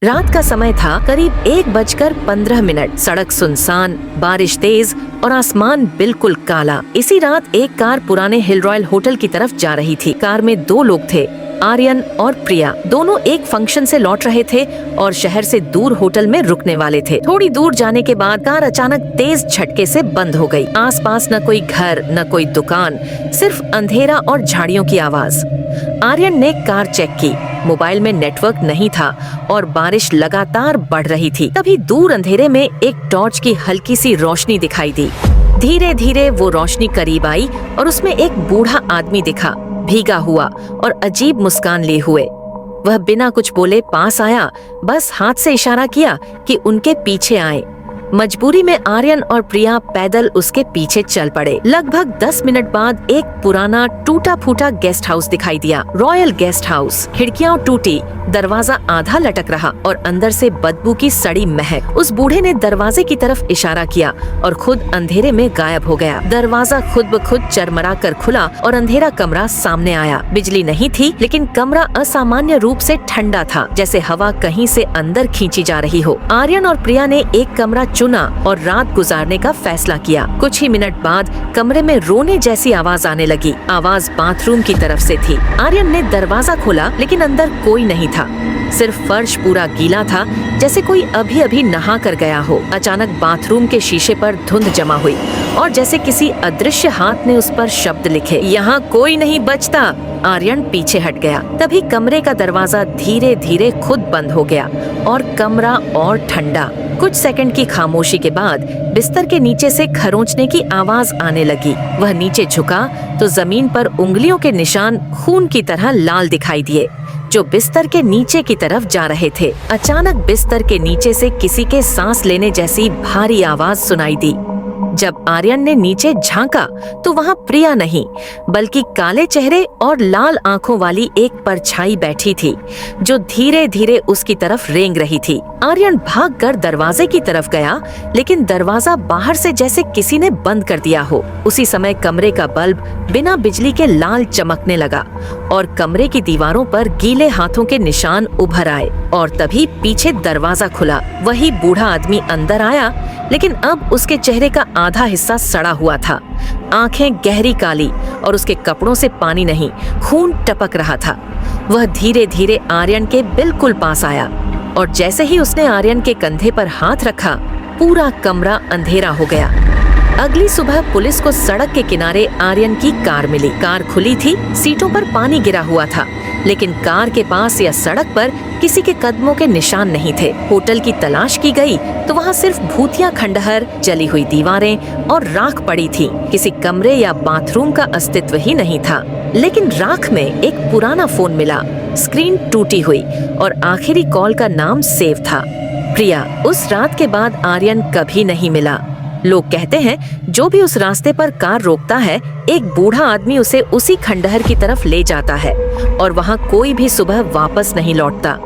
रात का समय था, करीब 1:15। सड़क सुनसान, बारिश तेज और आसमान बिल्कुल काला। इसी रात एक कार पुराने हिल रॉयल होटल की तरफ जा रही थी। कार में 2 लोग थे, आर्यन और प्रिया। दोनों एक फंक्शन से लौट रहे थे और शहर से दूर होटल में रुकने वाले थे। थोड़ी दूर जाने के बाद कार अचानक तेज झटके से बंद हो गई। आसपास न कोई घर, न कोई दुकान, सिर्फ अंधेरा और झाड़ियों की आवाज। आर्यन ने कार चेक की। मोबाइल में नेटवर्क नहीं था और बारिश लगातार बढ़ रही थी। तभी दूर अंधेरे में एक टॉर्च की हल्की सी रोशनी दिखाई दी। धीरे धीरे वो रोशनी करीब आई और उसमें एक बूढ़ा आदमी दिखा, भीगा हुआ और अजीब मुस्कान लिए हुए। वह बिना कुछ बोले पास आया, बस हाथ से इशारा किया कि उनके पीछे आए। मजबूरी में आर्यन और प्रिया पैदल उसके पीछे चल पड़े। लगभग 10 मिनट बाद एक पुराना टूटा फूटा गेस्ट हाउस दिखाई दिया, रॉयल गेस्ट हाउस। खिड़कियां टूटी, दरवाजा आधा लटक रहा और अंदर से बदबू की सड़ी महक। उस बूढ़े ने दरवाजे की तरफ इशारा किया और खुद अंधेरे में गायब हो गया। दरवाजा खुद ब खुद चरमरा कर खुला और अंधेरा कमरा सामने आया। बिजली नहीं थी, लेकिन कमरा असामान्य रूप से ठंडा था, जैसे हवा कहीं से अंदर खींची जा रही हो। आर्यन और प्रिया ने एक कमरा चुना और रात गुजारने का फैसला किया। कुछ ही मिनट बाद कमरे में रोने जैसी आवाज आने लगी। आवाज बाथरूम की तरफ से थी। आर्यन ने दरवाजा खोला, लेकिन अंदर कोई नहीं था। सिर्फ फर्श पूरा गीला था, जैसे कोई अभी अभी नहा कर गया हो। अचानक बाथरूम के शीशे पर धुंध जमा हुई और जैसे किसी अदृश्य हाथ ने उस पर शब्द लिखे, यहाँ कोई नहीं बचता। आर्यन पीछे हट गया। तभी कमरे का दरवाजा धीरे धीरे खुद बंद हो गया और कमरा और ठंडा। कुछ सेकंड की खामोशी के बाद बिस्तर के नीचे से खरोंचने की आवाज आने लगी। वह नीचे झुका तो जमीन पर उंगलियों के निशान खून की तरह लाल दिखाई दिए, जो बिस्तर के नीचे की तरफ जा रहे थे। अचानक बिस्तर के नीचे से किसी के सांस लेने जैसी भारी आवाज सुनाई दी। जब आर्यन ने नीचे झांका तो वहाँ प्रिया नहीं, बल्कि काले चेहरे और लाल आंखों वाली एक परछाई बैठी थी, जो धीरे धीरे उसकी तरफ रेंग रही थी। आर्यन भागकर दरवाजे की तरफ गया, लेकिन दरवाजा बाहर से जैसे किसी ने बंद कर दिया हो। उसी समय कमरे का बल्ब बिना बिजली के लाल चमकने लगा और कमरे की दीवारों पर गीले हाथों के निशान उभर आए। और तभी पीछे दरवाजा खुला। वही बूढ़ा आदमी अंदर आया, लेकिन अब उसके चेहरे का आधा हिस्सा सड़ा हुआ था। आंखें गहरी काली और उसके कपड़ों से पानी नहीं, खून टपक रहा था। वह धीरे धीरे आर्यन के बिल्कुल पास आया और जैसे ही उसने आर्यन के कंधे पर हाथ रखा, पूरा कमरा अंधेरा हो गया। अगली सुबह पुलिस को सड़क के किनारे आर्यन की कार मिली। कार खुली थी, सीटों पर पानी गिरा हुआ था, लेकिन कार के पास या सड़क पर किसी के कदमों के निशान नहीं थे। होटल की तलाश की गई तो वहाँ सिर्फ भूतिया खंडहर, जली हुई दीवारें और राख पड़ी थी। किसी कमरे या बाथरूम का अस्तित्व ही नहीं था। लेकिन राख में एक पुराना फोन मिला। स्क्रीन टूटी हुई और आखिरी कॉल का नाम सेव था, प्रिया। उस रात के बाद आर्यन कभी नहीं मिला। लोग कहते हैं जो भी उस रास्ते पर कार रोकता है, एक बूढ़ा आदमी उसे उसी खंडहर की तरफ ले जाता है और वहाँ कोई भी सुबह वापस नहीं लौटता।